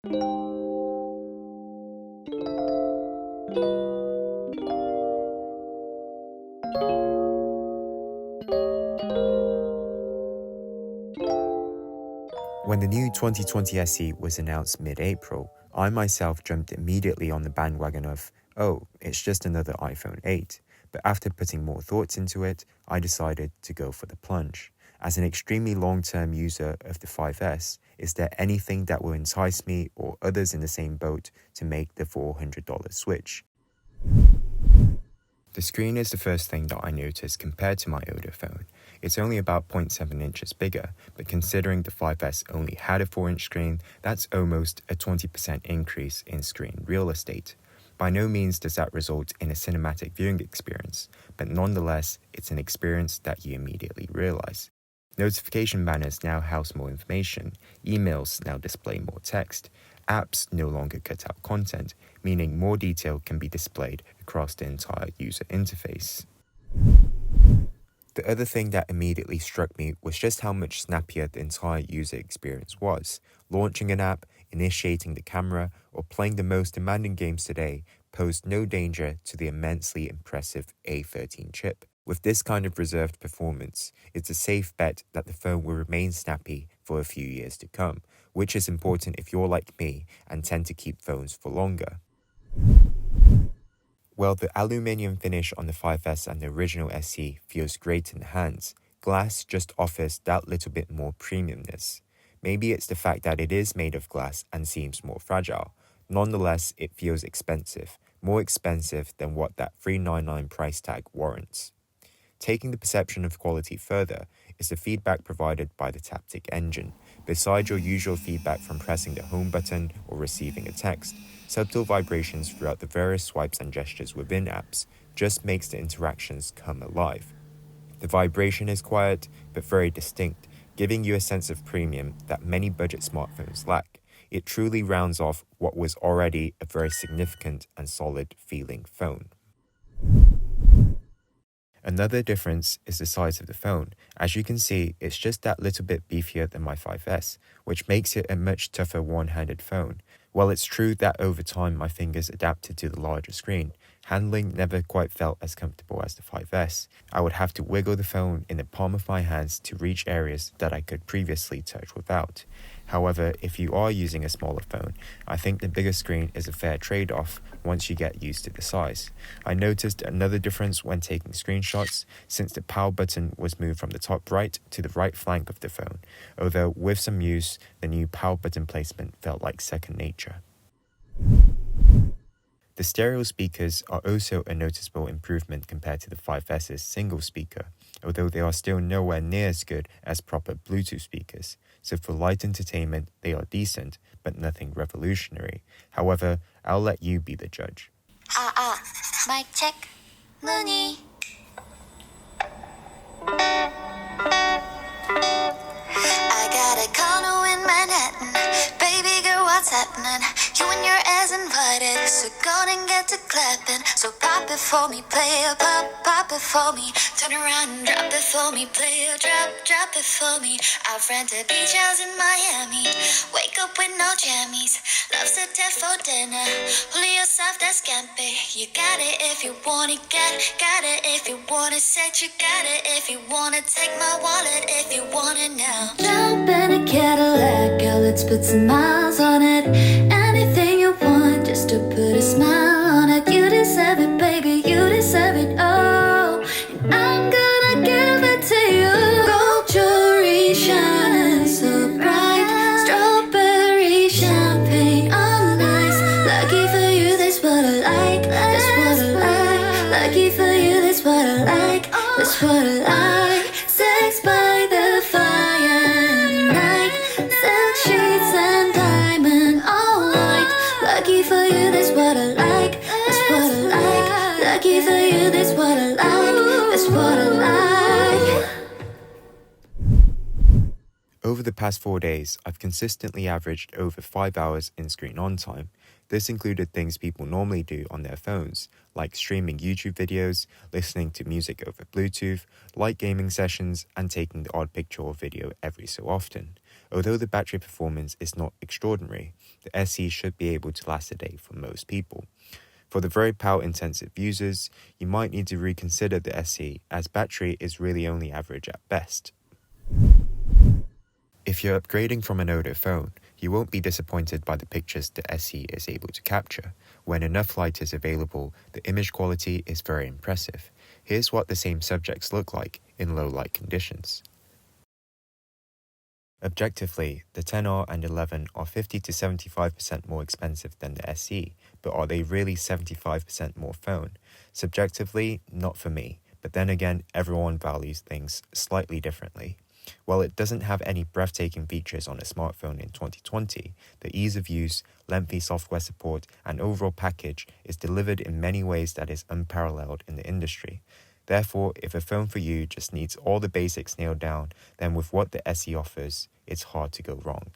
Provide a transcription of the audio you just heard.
When the new 2020 SE was announced mid-April, I myself jumped immediately on the bandwagon of, oh, it's just another iPhone 8. But after putting more thoughts into it, I decided to go for the plunge. As an extremely long-term user of the 5S, is there anything that will entice me or others in the same boat to make the $400 switch? The screen is the first thing that I noticed compared to my older phone. It's only about 0.7 inches bigger, but considering the 5S only had a 4-inch screen, that's almost a 20% increase in screen real estate. By no means does that result in a cinematic viewing experience, but nonetheless, it's an experience that you immediately realize. Notification banners now house more information, emails now display more text, apps no longer cut out content, meaning more detail can be displayed across the entire user interface. The other thing that immediately struck me was just how much snappier the entire user experience was. Launching an app, initiating the camera, or playing the most demanding games today posed no danger to the immensely impressive A13 chip. With this kind of reserved performance, it's a safe bet that the phone will remain snappy for a few years to come, which is important if you're like me and tend to keep phones for longer. Well, the aluminium finish on the 5S and the original SE feels great in the hands. Glass just offers that little bit more premiumness. Maybe it's the fact that it is made of glass and seems more fragile. Nonetheless, it feels expensive, more expensive than what that $399 price tag warrants. Taking the perception of quality further is the feedback provided by the Taptic engine. Besides your usual feedback from pressing the home button or receiving a text, subtle vibrations throughout the various swipes and gestures within apps just makes the interactions come alive. The vibration is quiet but very distinct, giving you a sense of premium that many budget smartphones lack. It truly rounds off what was already a very significant and solid feeling phone. Another difference is the size of the phone. As you can see, it's just that little bit beefier than my 5S, which makes it a much tougher one-handed phone. While it's true that over time my fingers adapted to the larger screen, handling never quite felt as comfortable as the 5S. I would have to wiggle the phone in the palm of my hands to reach areas that I could previously touch without. However, if you are using a smaller phone, I think the bigger screen is a fair trade-off once you get used to the size. I noticed another difference when taking screenshots, since the power button was moved from the top right to the right flank of the phone, although with some use, the new power button placement felt like second nature. The stereo speakers are also a noticeable improvement compared to the 5S's single speaker, although they are still nowhere near as good as proper Bluetooth speakers. So for light entertainment, they are decent, but nothing revolutionary. However, I'll let you be the judge. Mic check. Looney. I got a condo in Manhattan. Baby girl, what's happening? You and your ass invited, so go and get to clapping. So pop it for me, play a pop it for me. Turn around and drop it for me, play a drop it for me. I've rented beach house in Miami. Wake up with no jammies. Lobster tail for dinner. Julio soft as scampi. You got it if you want it, got it if you want it. Said you got it if you want it. Take my wallet if you want it now. Jump in a Cadillac, girl, let's put some miles on it. Anything you want, just to put a smile on it. You deserve it, baby, you deserve it all. And I'm gonna give it to you. Gold jewelry shining so bright. Strawberry champagne on ice. Lucky for you, that's what I like. That's what I like. Lucky for you, that's what I like. That's what I like. Sex by the fire night. Silk sheets and diamond all night. Lucky for you, that's what I like. That's what I like. Lucky for you, that's what I like. That's what I like. Over the past 4 days, I've consistently averaged over 5 hours in screen on time. This included things people normally do on their phones, like streaming YouTube videos, listening to music over Bluetooth, light gaming sessions, and taking the odd picture or video every so often. Although the battery performance is not extraordinary, the SE should be able to last a day for most people. For the very power-intensive users, you might need to reconsider the SE as battery is really only average at best. If you're upgrading from an older phone, you won't be disappointed by the pictures the SE is able to capture. When enough light is available, the image quality is very impressive. Here's what the same subjects look like in low light conditions. Objectively, the 10R and 11 are 50 to 75% more expensive than the SE, but are they really 75% more phone? Subjectively, not for me, but then again, everyone values things slightly differently. While it doesn't have any breathtaking features on a smartphone in 2020, the ease of use, lengthy software support, and overall package is delivered in many ways that is unparalleled in the industry. Therefore, if a phone for you just needs all the basics nailed down, then with what the SE offers, it's hard to go wrong.